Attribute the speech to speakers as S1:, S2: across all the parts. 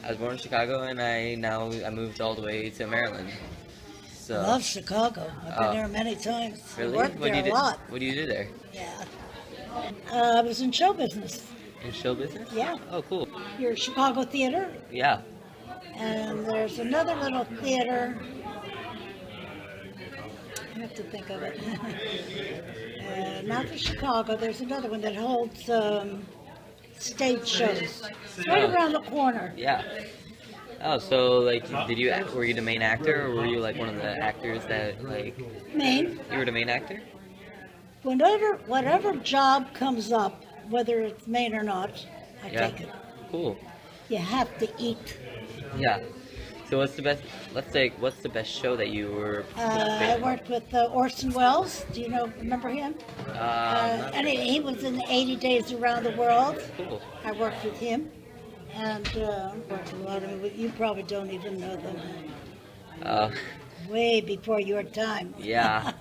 S1: I was born in Chicago, and I moved all the way to Maryland.
S2: I
S1: So,
S2: love Chicago. I've been
S1: oh,
S2: there many times. I
S1: really?
S2: worked there a lot.
S1: What do you do there?
S2: Yeah. I was in show business.
S1: In show business?
S2: Yeah.
S1: Oh, cool.
S2: Your Chicago theater.
S1: Yeah.
S2: And there's another little theater. I have to think of it. Not for Chicago. There's another one that holds stage shows. It's right
S1: Oh,
S2: around the corner.
S1: yeah. Oh, so like, were you the main actor, or were you like one of the actors that like
S2: Maine.
S1: you were the main actor?
S2: Whatever job comes up, whether it's Maine or not, I
S1: Yeah.
S2: take it.
S1: Cool.
S2: You have to eat.
S1: Yeah. So what's the best? Let's say, what's the best show that you were
S2: I
S1: participating
S2: worked with Orson Welles. Do you remember him?
S1: in?
S2: And he was in 80 Days Around the World.
S1: Cool.
S2: I worked with him, and worked with a lot of them. You probably don't even know them.
S1: Uh,
S2: Way before your time.
S1: yeah.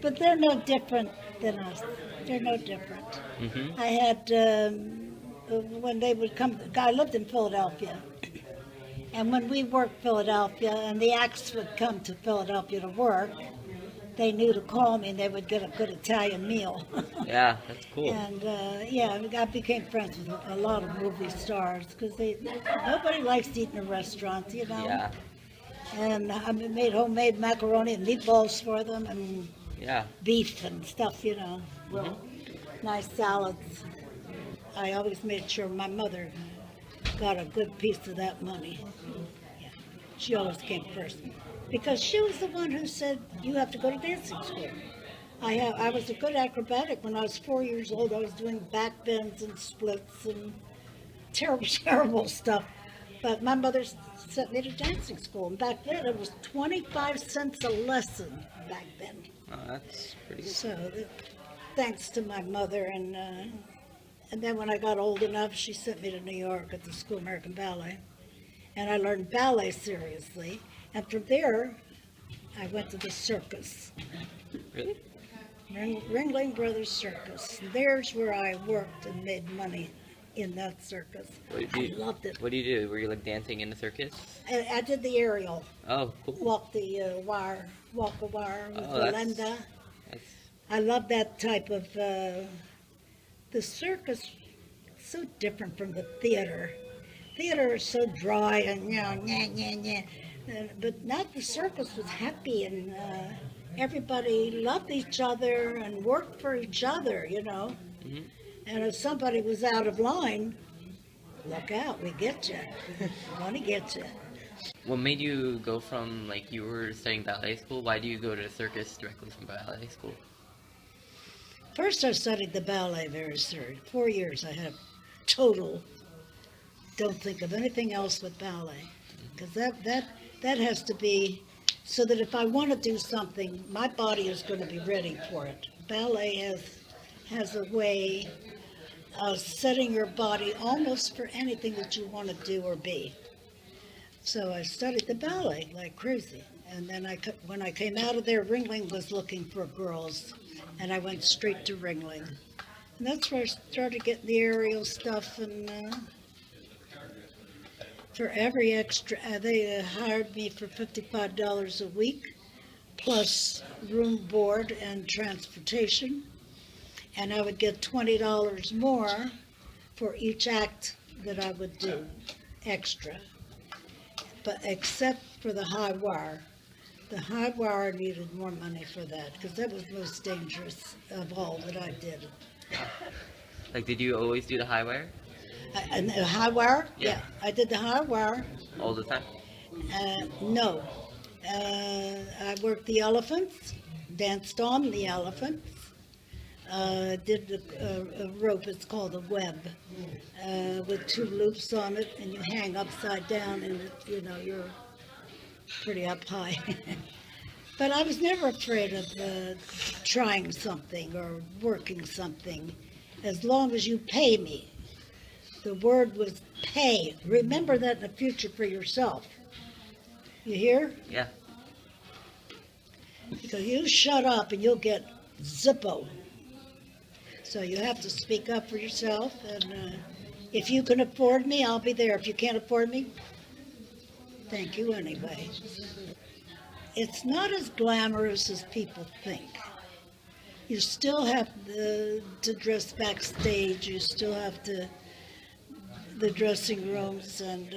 S2: But they're no different than us. They're no different.
S1: Mhm.
S2: I had, when they would come, I lived in Philadelphia. And when we worked Philadelphia and the acts would come to Philadelphia to work, they knew to call me and they would get a good Italian meal.
S1: Yeah, that's cool.
S2: And yeah, I became friends with a lot of movie stars because nobody likes to eat in a restaurant,
S1: Yeah.
S2: And I made homemade macaroni and meatballs for them and
S1: Yeah.
S2: beef and stuff,
S1: Mhm.
S2: nice salads. I always made sure my mother got a good piece of that money. Yeah. She always came first because she was the one who said, you have to go to dancing school. I was a good acrobatic. When I was 4 years old, I was doing back bends and splits and terrible, terrible stuff. But my mother sent me to dancing school. And back then, it was 25 cents a lesson back then.
S1: Oh, that's pretty good.
S2: So thanks to my mother. And then when I got old enough, she sent me to New York at the School of American Ballet. And I learned ballet seriously. And from there, I went to the circus.
S1: Really?
S2: Ringling Brothers Circus. There's where I worked and made money in that circus. I loved it.
S1: What do you do? Were you like dancing in the circus?
S2: I did the aerial,
S1: Oh, cool.
S2: walk the wire with
S1: Oh,
S2: Belinda.
S1: That's
S2: I love that type of, the circus, so different from the theater. Theater is so dry and, but not the circus was happy and everybody loved each other and worked for each other,
S1: mhm.
S2: And if somebody was out of line, look out, we get you. We're gonna get you.
S1: What made you go from like you were studying ballet school? Why do you go to the circus directly from ballet school?
S2: First, I studied the ballet very serious. 4 years I had total. Don't think of anything else but ballet, because that has to be so that if I want to do something, my body is going to be ready for it. Ballet has a way of setting your body almost for anything that you want to do or be. So I studied the ballet like crazy. And then when I came out of there, Ringling was looking for girls, and I went straight to Ringling. And that's where I started getting the aerial stuff, and for every extra, they hired me for $55 a week, plus room, board, and transportation. And I would get $20 more for each act that I would do, extra. But except for the high wire. The high wire needed more money for that, because that was the most dangerous of all that I did.
S1: Like, did you always do the high wire
S2: And the high wire?
S1: Yeah.
S2: I did the high wire.
S1: all the time?
S2: No. I worked the elephants, danced on the elephants, did a rope, it's called a web, with 2 loops on it, and you hang upside down, and you're pretty up high. But I was never afraid of trying something or working something, as long as you pay me. The word was pay. Remember that in the future for yourself. You hear?
S1: Yeah.
S2: Because you shut up and you'll get Zippo. So you have to speak up for yourself, and If you can afford me, I'll be there. If you can't afford me, thank you anyway. It's not as glamorous as people think. You still have to dress backstage. You still have to the dressing rooms, and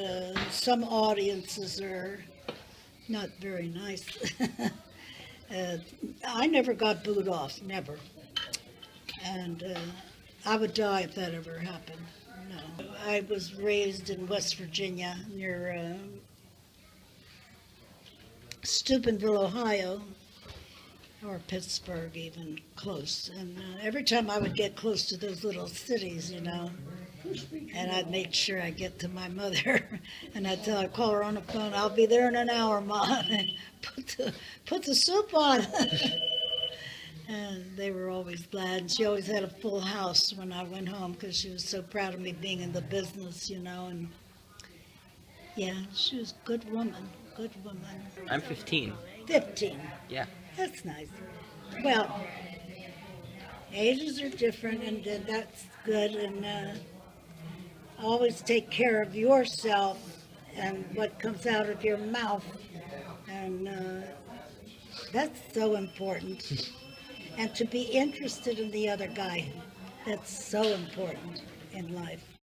S2: some audiences are not very nice. I never got booed off, never. And I would die if that ever happened. No. I was raised in West Virginia near Steubenville, Ohio, or Pittsburgh, even close. And every time I would get close to those little cities, and I'd make sure I get to my mother, and I'd call her on the phone, I'll be there in an hour, Mom, and put the soup on. And they were always glad. And she always had a full house when I went home because she was so proud of me being in the business, and yeah, she was a good woman, good woman.
S1: I'm 15.
S2: 15.
S1: Yeah.
S2: That's nice. Well, ages are different, and that's good, and always take care of yourself and what comes out of your mouth, and that's so important. And to be interested in the other guy, that's so important in life.